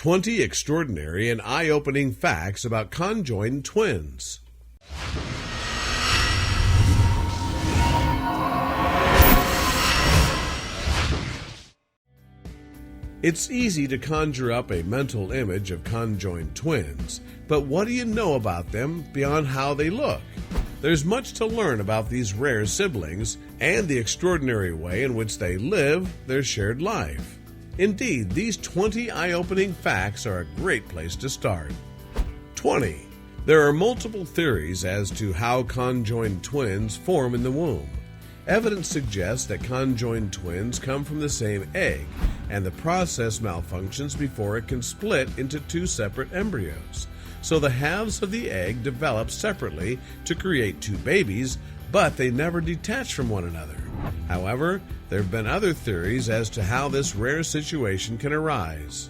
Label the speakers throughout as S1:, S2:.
S1: 20 extraordinary and eye-opening facts about conjoined twins. It's easy to conjure up a mental image of conjoined twins, but what do you know about them beyond how they look? There's much to learn about these rare siblings and the extraordinary way in which they live their shared life. Indeed, these 20 eye-opening facts are a great place to start. 20. There are multiple theories as to how conjoined twins form in the womb. Evidence suggests that conjoined twins come from the same egg, and the process malfunctions before it can split into two separate embryos. So the halves of the egg develop separately to create two babies, but they never detach from one another. However, there have been other theories as to how this rare situation can arise.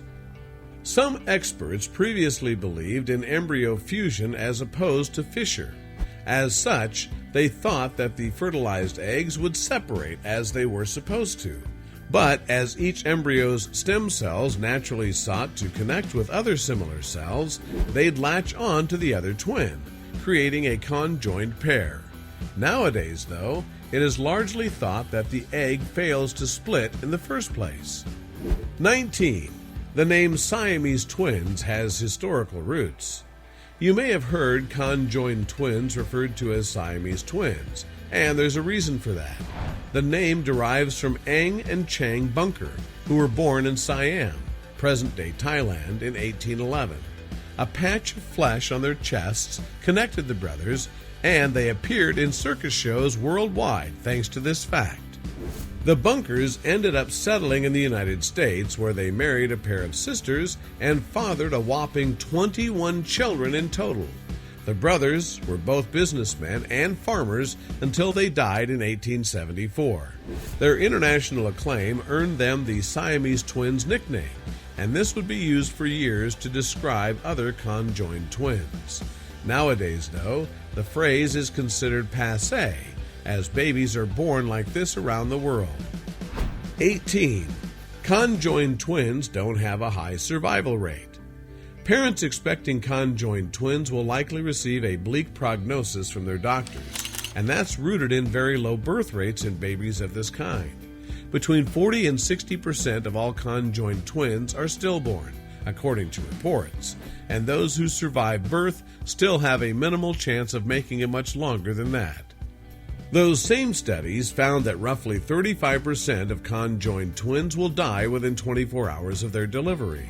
S1: Some experts previously believed in embryo fusion as opposed to fissure. As such, they thought that the fertilized eggs would separate as they were supposed to. But as each embryo's stem cells naturally sought to connect with other similar cells, they'd latch on to the other twin, creating a conjoined pair. Nowadays, though, it is largely thought that the egg fails to split in the first place. 19. The name Siamese twins has historical roots. You may have heard conjoined twins referred to as Siamese twins, and there's a reason for that. The name derives from Eng and Chang Bunker, who were born in Siam, present-day Thailand, in 1811. A patch of flesh on their chests connected the brothers, and they appeared in circus shows worldwide thanks to this fact. The Bunkers ended up settling in the United States, where they married a pair of sisters and fathered a whopping 21 children in total. The brothers were both businessmen and farmers until they died in 1874. Their international acclaim earned them the Siamese twins nickname, and this would be used for years to describe other conjoined twins. Nowadays, though, the phrase is considered passé, as babies are born like this around the world. 18. Conjoined twins don't have a high survival rate. Parents expecting conjoined twins will likely receive a bleak prognosis from their doctors, and that's rooted in very low birth rates in babies of this kind. Between 40 and 60% of all conjoined twins are stillborn, according to reports, and those who survive birth still have a minimal chance of making it much longer than that. Those same studies found that roughly 35% of conjoined twins will die within 24 hours of their delivery.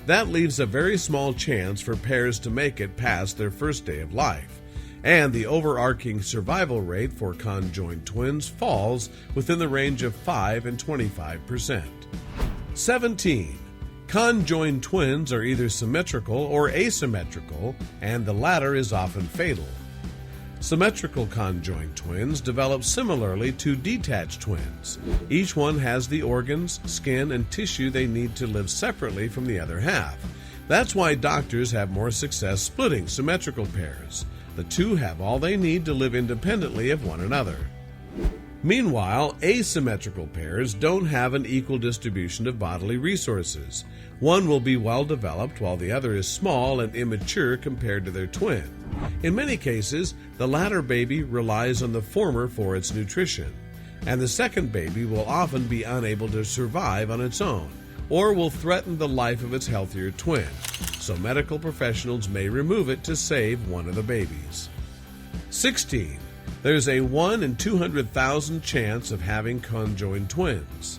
S1: That leaves a very small chance for pairs to make it past their first day of life, and the overarching survival rate for conjoined twins falls within the range of 5 and 25%. 17. Conjoined twins are either symmetrical or asymmetrical, and the latter is often fatal. Symmetrical conjoined twins develop similarly to detached twins. Each one has the organs, skin, and tissue they need to live separately from the other half. That's why doctors have more success splitting symmetrical pairs. The two have all they need to live independently of one another. Meanwhile, asymmetrical pairs don't have an equal distribution of bodily resources. One will be well developed while the other is small and immature compared to their twin. In many cases, the latter baby relies on the former for its nutrition, and the second baby will often be unable to survive on its own, or will threaten the life of its healthier twin, so medical professionals may remove it to save one of the babies. 16. There's a 1 in 200,000 chance of having conjoined twins.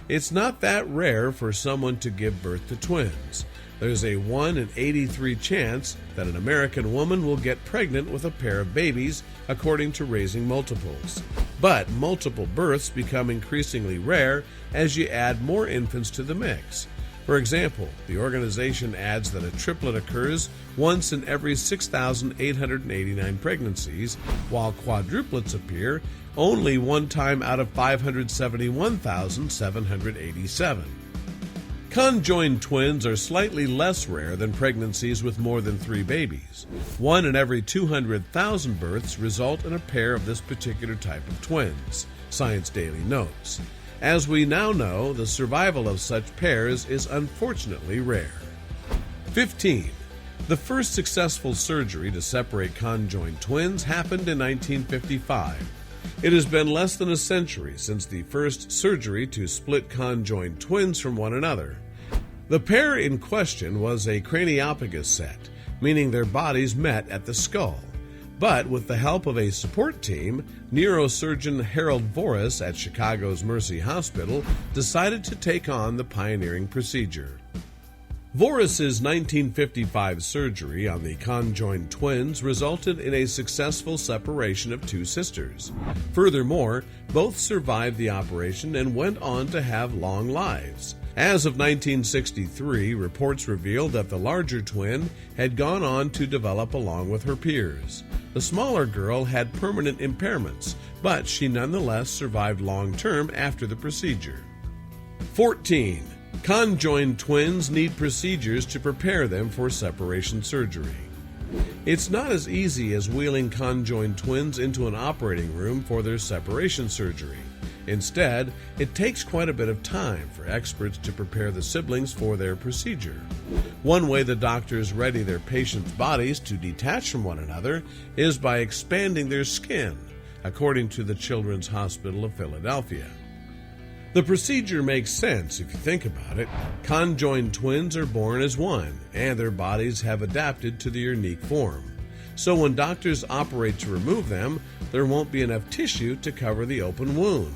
S1: It's not that rare for someone to give birth to twins. There's a 1 in 83 chance that an American woman will get pregnant with a pair of babies, according to Raising Multiples. But multiple births become increasingly rare as you add more infants to the mix. For example, the organization adds that a triplet occurs once in every 6,889 pregnancies, while quadruplets appear only one time out of 571,787. Conjoined twins are slightly less rare than pregnancies with more than 3 babies. 1 in every 200,000 births result in a pair of this particular type of twins, Science Daily notes. As we now know, the survival of such pairs is unfortunately rare. 15. The first successful surgery to separate conjoined twins happened in 1955. It has been less than a century since the first surgery to split conjoined twins from one another. The pair in question was a craniopagus set, meaning their bodies met at the skull. But with the help of a support team, neurosurgeon Harold Voris at Chicago's Mercy Hospital decided to take on the pioneering procedure. Voris's 1955 surgery on the conjoined twins resulted in a successful separation of two sisters. Furthermore, both survived the operation and went on to have long lives. As of 1963, reports revealed that the larger twin had gone on to develop along with her peers. The smaller girl had permanent impairments, but she nonetheless survived long-term after the procedure. 14. Conjoined twins need procedures to prepare them for separation surgery. It's not as easy as wheeling conjoined twins into an operating room for their separation surgery. Instead, it takes quite a bit of time for experts to prepare the siblings for their procedure. One way the doctors ready their patients' bodies to detach from one another is by expanding their skin, according to the Children's Hospital of Philadelphia. The procedure makes sense if you think about it. Conjoined twins are born as one, and their bodies have adapted to their unique form. So when doctors operate to remove them, there won't be enough tissue to cover the open wound.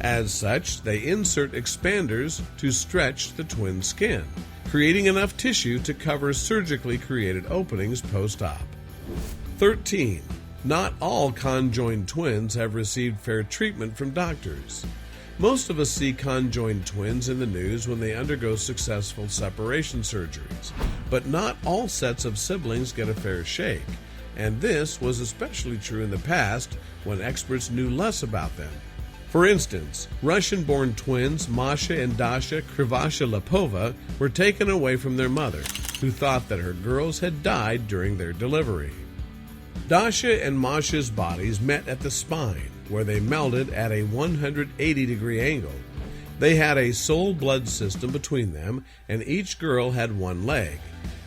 S1: As such, they insert expanders to stretch the twin skin, creating enough tissue to cover surgically created openings post-op. 13. Not all conjoined twins have received fair treatment from doctors. Most of us see conjoined twins in the news when they undergo successful separation surgeries, but not all sets of siblings get a fair shake, and this was especially true in the past when experts knew less about them. For instance, Russian-born twins Masha and Dasha Krivasha-Lapova were taken away from their mother, who thought that her girls had died during their delivery. Dasha and Masha's bodies met at the spine, where they melded at a 180-degree angle. They had a sole blood system between them, and each girl had one leg.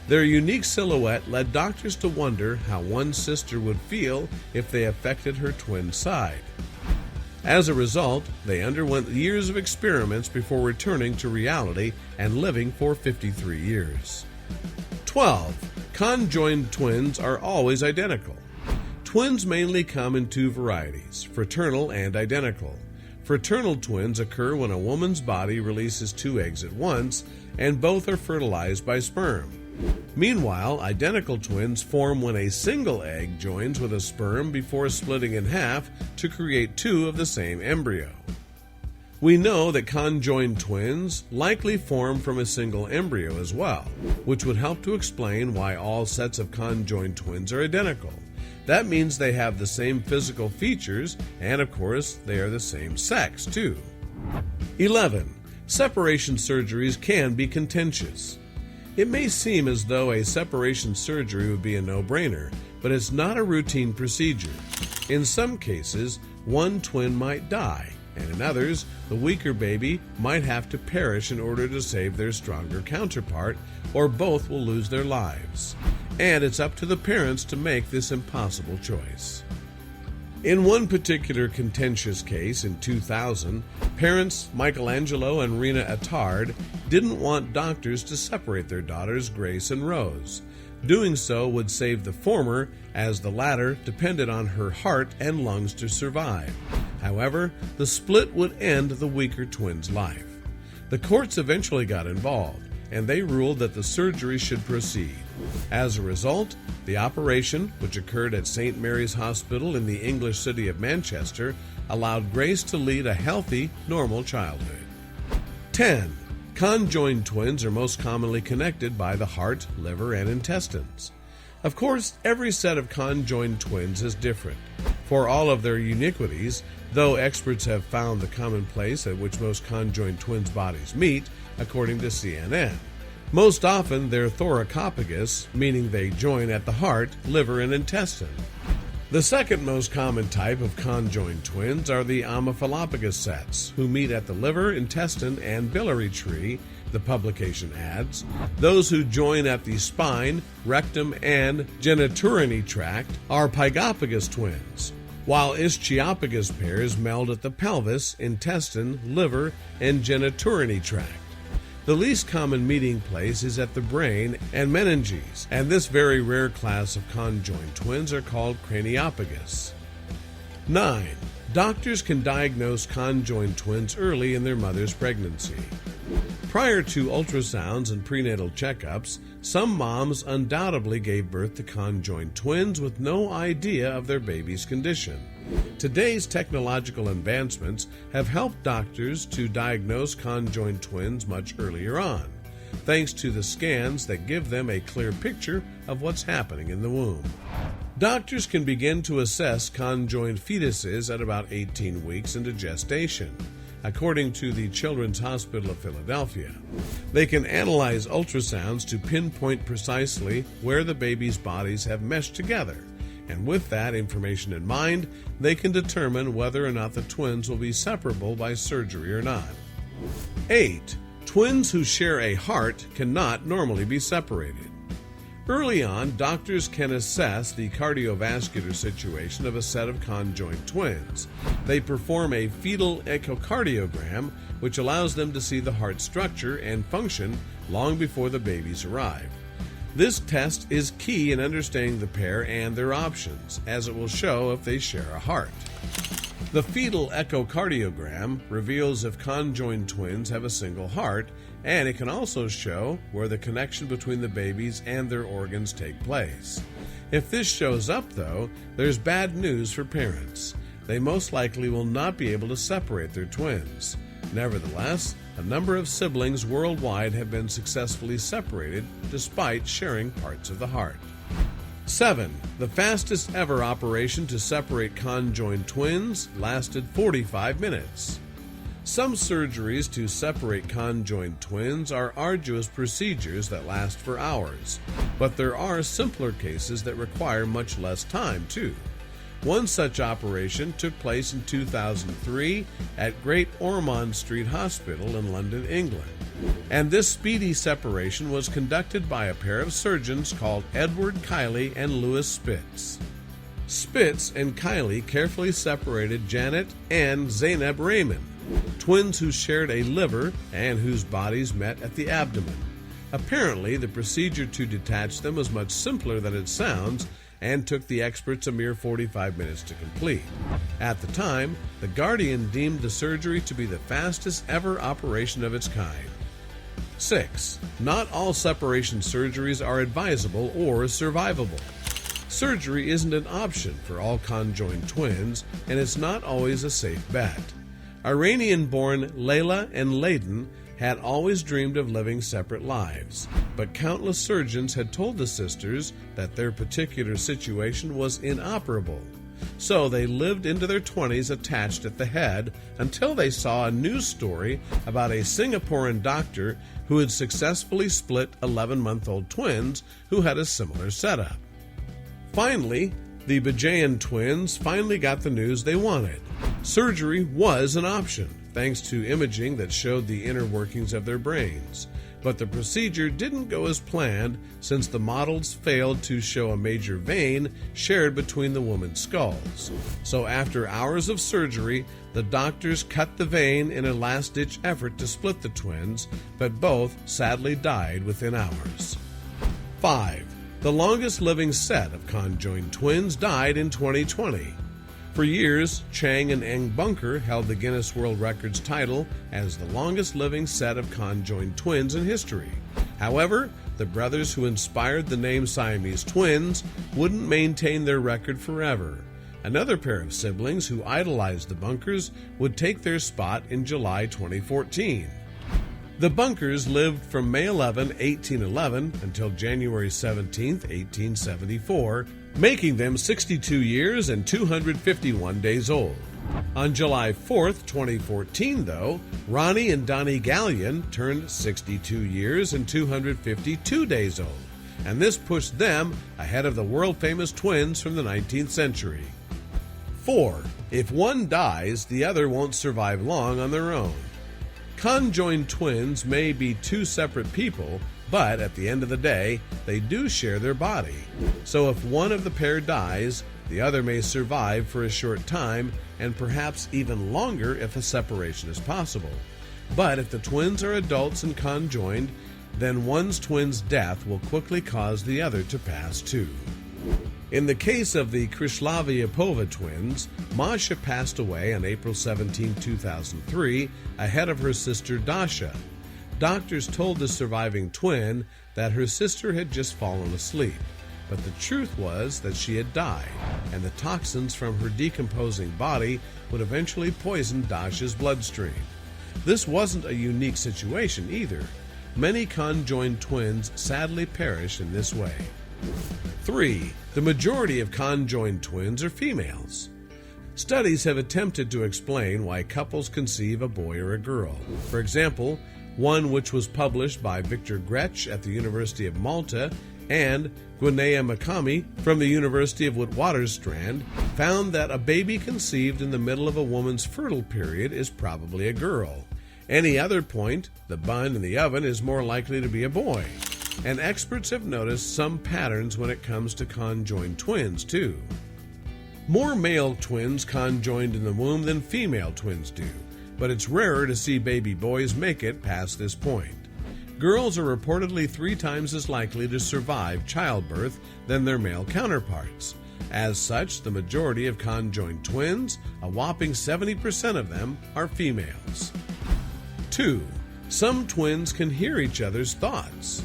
S1: Their unique silhouette led doctors to wonder how one sister would feel if they affected her twin side. As a result, they underwent years of experiments before returning to reality and living for 53 years. 12. Conjoined twins are always identical. Twins mainly come in two varieties, fraternal and identical. Fraternal twins occur when a woman's body releases two eggs at once, and both are fertilized by sperm. Meanwhile, identical twins form when a single egg joins with a sperm before splitting in half to create two of the same embryo. We know that conjoined twins likely form from a single embryo as well, which would help to explain why all sets of conjoined twins are identical. That means they have the same physical features, and of course, they are the same sex, too. 11. Separation surgeries can be contentious. It may seem as though a separation surgery would be a no-brainer, but it's not a routine procedure. In some cases, one twin might die, and in others, the weaker baby might have to perish in order to save their stronger counterpart, or both will lose their lives. And it's up to the parents to make this impossible choice. In one particular contentious case in 2000, parents Michelangelo and Rena Attard didn't want doctors to separate their daughters Grace and Rose. Doing so would save the former, as the latter depended on her heart and lungs to survive. However, the split would end the weaker twin's life. The courts eventually got involved, and they ruled that the surgery should proceed. As a result, the operation, which occurred at St. Mary's Hospital in the English city of Manchester, allowed Grace to lead a healthy, normal childhood. 10. Conjoined twins are most commonly connected by the heart, liver, and intestines. Of course, every set of conjoined twins is different. For all of their uniquities, though experts have found the common place at which most conjoined twins' bodies meet, according to CNN. Most often, they're thoracopagus, meaning they join at the heart, liver, and intestine. The second most common type of conjoined twins are the omphalophagus sets, who meet at the liver, intestine, and biliary tree, the publication adds. Those who join at the spine, rectum, and genitourinary tract are pygopagus twins, while ischiopagus pairs meld at the pelvis, intestine, liver, and genitourinary tract. The least common meeting place is at the brain and meninges, and this very rare class of conjoined twins are called craniopagus. 9. Doctors can diagnose conjoined twins early in their mother's pregnancy. Prior to ultrasounds and prenatal checkups, some moms undoubtedly gave birth to conjoined twins with no idea of their baby's condition. Today's technological advancements have helped doctors to diagnose conjoined twins much earlier on, thanks to the scans that give them a clear picture of what's happening in the womb. Doctors can begin to assess conjoined fetuses at about 18 weeks into gestation, according to the Children's Hospital of Philadelphia. They can analyze ultrasounds to pinpoint precisely where the baby's bodies have meshed together, and with that information in mind, they can determine whether or not the twins will be separable by surgery or not. 8. Twins who share a heart cannot normally be separated. Early on, doctors can assess the cardiovascular situation of a set of conjoined twins. They perform a fetal echocardiogram, which allows them to see the heart structure and function long before the babies arrive. This test is key in understanding the pair and their options, as it will show if they share a heart. The fetal echocardiogram reveals if conjoined twins have a single heart, and it can also show where the connection between the babies and their organs take place. If this shows up, though, there's bad news for parents. They most likely will not be able to separate their twins. Nevertheless, a number of siblings worldwide have been successfully separated despite sharing parts of the heart. 7. The fastest ever operation to separate conjoined twins lasted 45 minutes. Some surgeries to separate conjoined twins are arduous procedures that last for hours, but there are simpler cases that require much less time, too. One such operation took place in 2003 at Great Ormond Street Hospital in London, England. And this speedy separation was conducted by a pair of surgeons called Edward Kiley and Louis Spitz. Spitz and Kiley carefully separated Janet and Zainab Raymond, twins who shared a liver and whose bodies met at the abdomen. Apparently, the procedure to detach them was much simpler than it sounds and took the experts a mere 45 minutes to complete. At the time, The Guardian deemed the surgery to be the fastest ever operation of its kind. 6. Not all separation surgeries are advisable or survivable. Surgery isn't an option for all conjoined twins, and it's not always a safe bet. Iranian-born Layla and Layden had always dreamed of living separate lives, but countless surgeons had told the sisters that their particular situation was inoperable. So they lived into their 20s attached at the head until they saw a news story about a Singaporean doctor who had successfully split 11-month-old twins who had a similar setup. Finally, the Bajayan twins finally got the news they wanted. Surgery was an option, thanks to imaging that showed the inner workings of their brains. But the procedure didn't go as planned since the models failed to show a major vein shared between the women's skulls. So after hours of surgery, the doctors cut the vein in a last-ditch effort to split the twins, but both sadly died within hours. 5. The longest-living set of conjoined twins died in 2020. For years, Chang and Eng Bunker held the Guinness World Records title as the longest-living set of conjoined twins in history. However, the brothers who inspired the name Siamese twins wouldn't maintain their record forever. Another pair of siblings who idolized the Bunkers would take their spot in July 2014. The Bunkers lived from May 11, 1811 until January 17, 1874, making them 62 years and 251 days old. On July 4, 2014, though, Ronnie and Donnie Gallion turned 62 years and 252 days old, and this pushed them ahead of the world-famous twins from the 19th century. 4. If one dies, the other won't survive long on their own. Conjoined twins may be two separate people, but at the end of the day, they do share their body. So if one of the pair dies, the other may survive for a short time and perhaps even longer if a separation is possible. But if the twins are adults and conjoined, then one's twin's death will quickly cause the other to pass too. In the case of the Krylovia twins, Masha passed away on April 17, 2003, ahead of her sister Dasha. Doctors told the surviving twin that her sister had just fallen asleep, but the truth was that she had died, and the toxins from her decomposing body would eventually poison Dasha's bloodstream. This wasn't a unique situation either. Many conjoined twins sadly perish in this way. 3. The majority of conjoined twins are females. Studies have attempted to explain why couples conceive a boy or a girl. For example, one which was published by Victor Gretsch at the University of Malta and Gwinnea Makami from the University of Witwatersrand found that a baby conceived in the middle of a woman's fertile period is probably a girl. Any other point, the bun in the oven, is more likely to be a boy. And experts have noticed some patterns when it comes to conjoined twins, too. More male twins conjoined in the womb than female twins do, but it's rarer to see baby boys make it past this point. Girls are reportedly 3 times as likely to survive childbirth than their male counterparts. As such, the majority of conjoined twins, a whopping 70% of them, are females. 2. Some twins can hear each other's thoughts.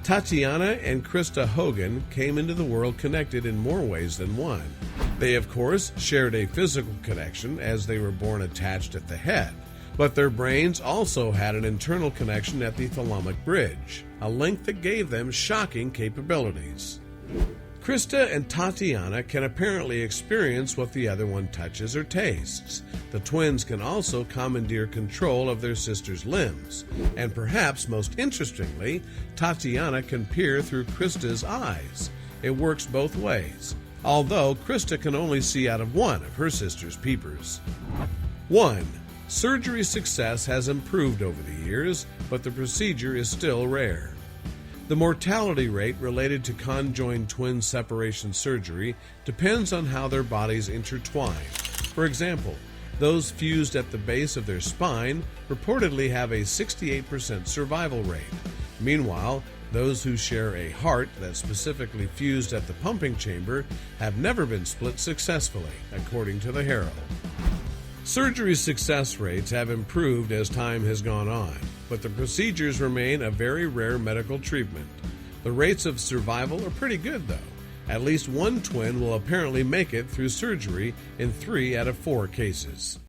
S1: Tatiana and Krista Hogan came into the world connected in more ways than one. They, of course, shared a physical connection as they were born attached at the head, but their brains also had an internal connection at the thalamic bridge, a link that gave them shocking capabilities. Krista and Tatiana can apparently experience what the other one touches or tastes. The twins can also commandeer control of their sister's limbs. And perhaps most interestingly, Tatiana can peer through Krista's eyes. It works both ways, although Krista can only see out of one of her sister's peepers. 1. Surgery success has improved over the years, but the procedure is still rare. The mortality rate related to conjoined twin separation surgery depends on how their bodies intertwine. For example, those fused at the base of their spine reportedly have a 68% survival rate. Meanwhile, those who share a heart that's specifically fused at the pumping chamber have never been split successfully, according to the Herald. Surgery success rates have improved as time has gone on, but the procedures remain a very rare medical treatment. The rates of survival are pretty good, though. At least one twin will apparently make it through surgery in 3 out of 4 cases.